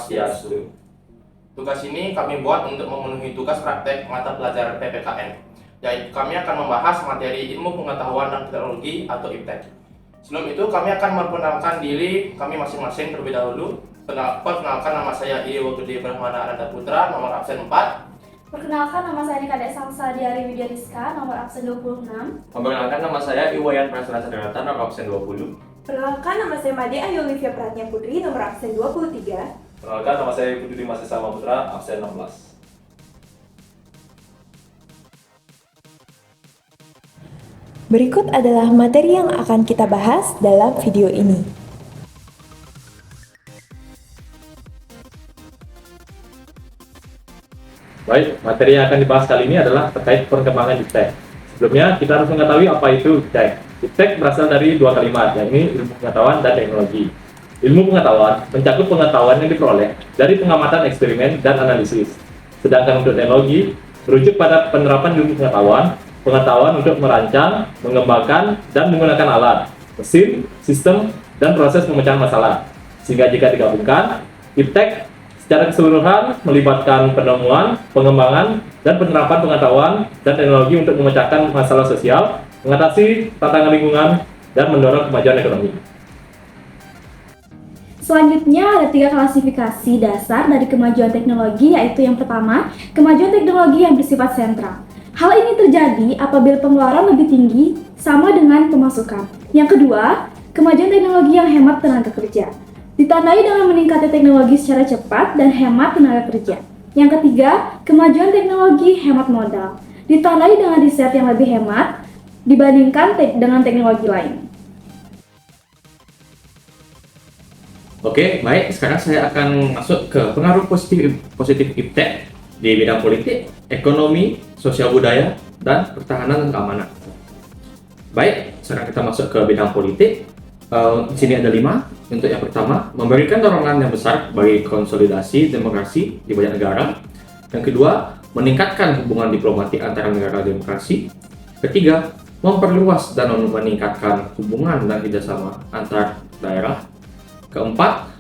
Swastiastu. Tugas ini kami buat untuk memenuhi tugas praktek mata pelajaran PPKN. Yaitu kami akan membahas materi ilmu pengetahuan dan teknologi atau IPTEK. Sebelum itu kami akan memperkenalkan diri kami masing-masing terlebih dahulu. Perkenalkan, nama saya Iwo Gede Brahmana Ananda Putra, nomor absen 4. Perkenalkan, nama saya Nikade Samsa Diari Widya Rizka, nomor absen 26. Memperkenalkan, nama saya Iwayan Prasana Sadarata, nomor absen 20. Perkenalkan, nama saya Made Ayu Olivia Pratnya Putri, nomor absen 23. Perkenalkan, nama saya Putri Dimas Sama Putra, absen 16. Berikut adalah materi yang akan kita bahas dalam video ini. Baik, materi yang akan dibahas kali ini adalah terkait perkembangan IPTEK. Sebelumnya, kita harus mengetahui apa itu IPTEK. IPTEK berasal dari dua kalimat, yakni ilmu pengetahuan dan teknologi. Ilmu pengetahuan mencakup pengetahuan yang diperoleh dari pengamatan eksperimen dan analisis. Sedangkan untuk teknologi, merujuk pada penerapan ilmu pengetahuan untuk merancang, mengembangkan, dan menggunakan alat, mesin, sistem, dan proses pemecahan masalah. Sehingga jika digabungkan, IPTEK secara keseluruhan melibatkan penemuan, pengembangan, dan penerapan pengetahuan dan teknologi untuk memecahkan masalah sosial, mengatasi tantangan lingkungan, dan mendorong kemajuan ekonomi. Selanjutnya ada 3 klasifikasi dasar dari kemajuan teknologi, yaitu yang pertama, kemajuan teknologi yang bersifat sentral. Hal ini terjadi apabila pengeluaran lebih tinggi sama dengan pemasukan. Yang kedua, kemajuan teknologi yang hemat tenaga kerja. Ditandai dengan meningkatnya teknologi secara cepat dan hemat tenaga kerja. Yang ketiga, kemajuan teknologi hemat modal. Ditandai dengan riset yang lebih hemat dibandingkan dengan teknologi lain. Oke, baik. Sekarang saya akan masuk ke pengaruh positif IPTEK di bidang politik, ekonomi, sosial budaya, dan pertahanan dan keamanan. Baik, sekarang kita masuk ke bidang politik. Di sini ada 5. Untuk yang pertama, memberikan dorongan yang besar bagi konsolidasi demokrasi di banyak negara. Yang kedua, meningkatkan hubungan diplomatik antara negara demokrasi. Ketiga, memperluas dan meningkatkan hubungan dan kerjasama antar daerah. Keempat,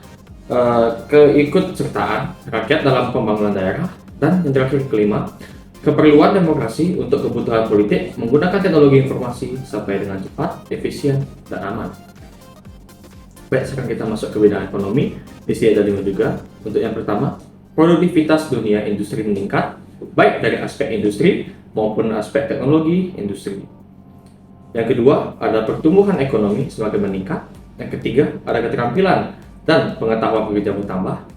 keikutsertaan rakyat dalam pembangunan daerah. Dan yang terakhir, kelima, keperluan demokrasi untuk kebutuhan politik menggunakan teknologi informasi sampai dengan cepat, efisien, dan aman. Baik, sekarang kita masuk ke bidang ekonomi. Di sini ada 5 juga. Untuk yang pertama, produktivitas dunia industri meningkat, baik dari aspek industri maupun aspek teknologi industri. Yang kedua, ada pertumbuhan ekonomi semakin meningkat. Yang ketiga, ada keterampilan dan pengetahuan pekerja bertambah.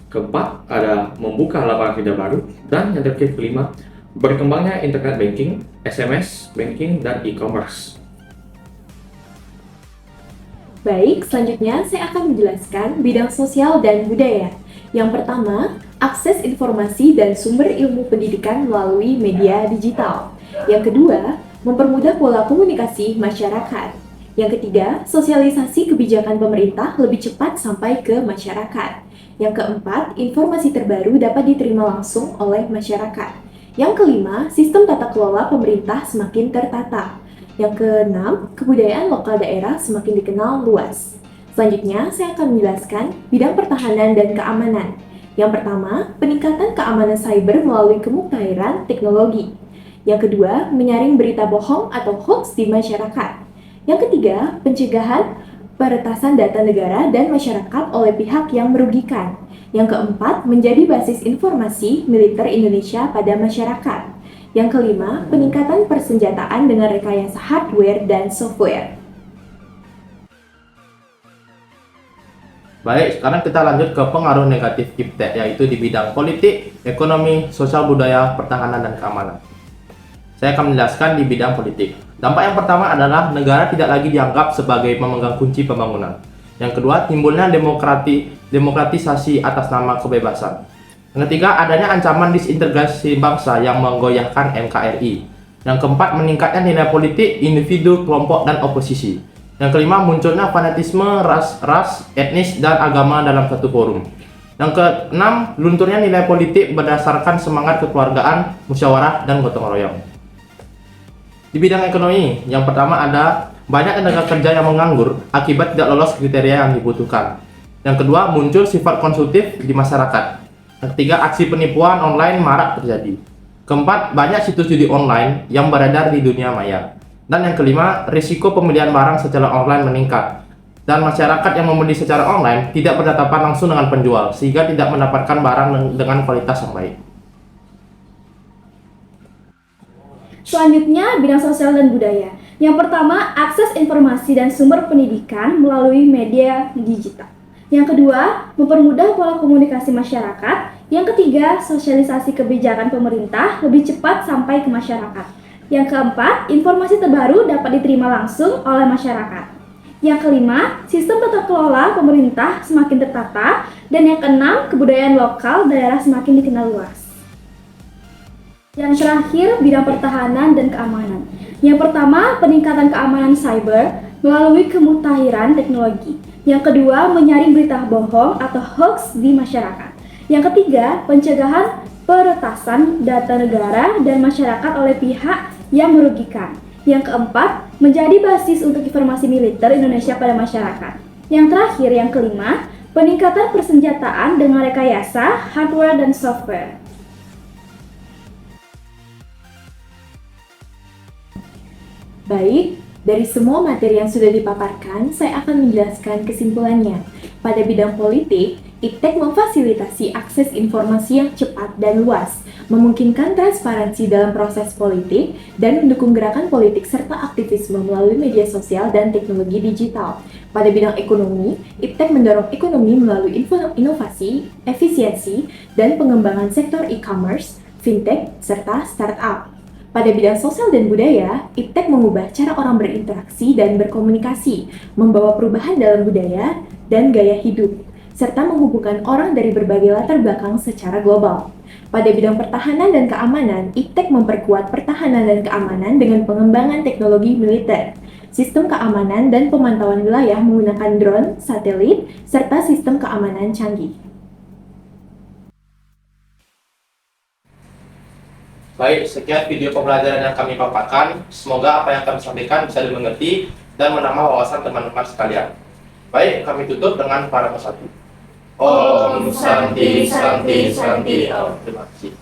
Keempat, ada membuka lapangan kerja baru. Dan yang terakhir, kelima, berkembangnya internet banking, SMS, banking, dan e-commerce. Baik, selanjutnya saya akan menjelaskan bidang sosial dan budaya. Yang pertama, akses informasi dan sumber ilmu pendidikan melalui media digital. Yang kedua, mempermudah pola komunikasi masyarakat. Yang ketiga, sosialisasi kebijakan pemerintah lebih cepat sampai ke masyarakat. Yang keempat, informasi terbaru dapat diterima langsung oleh masyarakat. Yang kelima, sistem tata kelola pemerintah semakin tertata. Yang keenam, kebudayaan lokal daerah semakin dikenal luas. Selanjutnya, saya akan menjelaskan bidang pertahanan dan keamanan. Yang pertama, peningkatan keamanan cyber melalui kemuktahiran teknologi. Yang kedua, menyaring berita bohong atau hoax di masyarakat. Yang ketiga, pencegahan peretasan data negara dan masyarakat oleh pihak yang merugikan. Yang keempat, menjadi basis informasi militer Indonesia pada masyarakat. Yang kelima, peningkatan persenjataan dengan rekayasa hardware dan software. Baik, sekarang kita lanjut ke pengaruh negatif IPTEK, yaitu di bidang politik, ekonomi, sosial budaya, pertahanan, dan keamanan. Saya akan menjelaskan di bidang politik. Dampak yang pertama adalah negara tidak lagi dianggap sebagai pemegang kunci pembangunan. Yang kedua, timbulnya demokratisasi atas nama kebebasan. Yang ketiga, adanya ancaman disintegrasi bangsa yang menggoyahkan NKRI. Yang keempat, meningkatnya nilai politik individu, kelompok, dan oposisi. Yang kelima, munculnya fanatisme ras, etnis, dan agama dalam satu forum. Yang keenam, lunturnya nilai politik berdasarkan semangat kekeluargaan, musyawarah, dan gotong royong. Di bidang ekonomi, yang pertama ada banyak tenaga kerja yang menganggur akibat tidak lolos kriteria yang dibutuhkan. Yang kedua, muncul sifat konsumtif di masyarakat. Yang ketiga, aksi penipuan online marak terjadi. Keempat, banyak situs judi online yang beredar di dunia maya. Dan yang kelima, risiko pembelian barang secara online meningkat. Dan masyarakat yang membeli secara online tidak berhadapan langsung dengan penjual, sehingga tidak mendapatkan barang dengan kualitas yang baik. Selanjutnya, bidang sosial dan budaya. Yang pertama, akses informasi dan sumber pendidikan melalui media digital. Yang kedua, mempermudah pola komunikasi masyarakat. Yang ketiga, sosialisasi kebijakan pemerintah lebih cepat sampai ke masyarakat. Yang keempat, informasi terbaru dapat diterima langsung oleh masyarakat. Yang kelima, sistem tata kelola pemerintah semakin tertata. Dan yang keenam, kebudayaan lokal daerah semakin dikenal luas. Yang terakhir, bidang pertahanan dan keamanan. Yang pertama, peningkatan keamanan cyber melalui kemutahiran teknologi. Yang kedua, menyaring berita bohong atau hoax di masyarakat. Yang ketiga, pencegahan peretasan data negara dan masyarakat oleh pihak yang merugikan. Yang keempat, menjadi basis untuk informasi militer Indonesia pada masyarakat. Yang terakhir, yang kelima, peningkatan persenjataan dengan rekayasa, hardware, dan software. Baik, dari semua materi yang sudah dipaparkan, saya akan menjelaskan kesimpulannya. Pada bidang politik, IPTEK memfasilitasi akses informasi yang cepat dan luas, memungkinkan transparansi dalam proses politik, dan mendukung gerakan politik serta aktivisme melalui media sosial dan teknologi digital. Pada bidang ekonomi, IPTEK mendorong ekonomi melalui inovasi, efisiensi, dan pengembangan sektor e-commerce, fintech, serta startup. Pada bidang sosial dan budaya, IPTEK mengubah cara orang berinteraksi dan berkomunikasi, membawa perubahan dalam budaya dan gaya hidup, serta menghubungkan orang dari berbagai latar belakang secara global. Pada bidang pertahanan dan keamanan, IPTEK memperkuat pertahanan dan keamanan dengan pengembangan teknologi militer, sistem keamanan dan pemantauan wilayah menggunakan drone, satelit, serta sistem keamanan canggih. Baik, sekian video pembelajaran yang kami paparkan. Semoga apa yang kami sampaikan bisa dimengerti dan menambah wawasan teman-teman sekalian. Baik, kami tutup dengan para peserta. Om Santi Santi Santi Om. Terima kasih.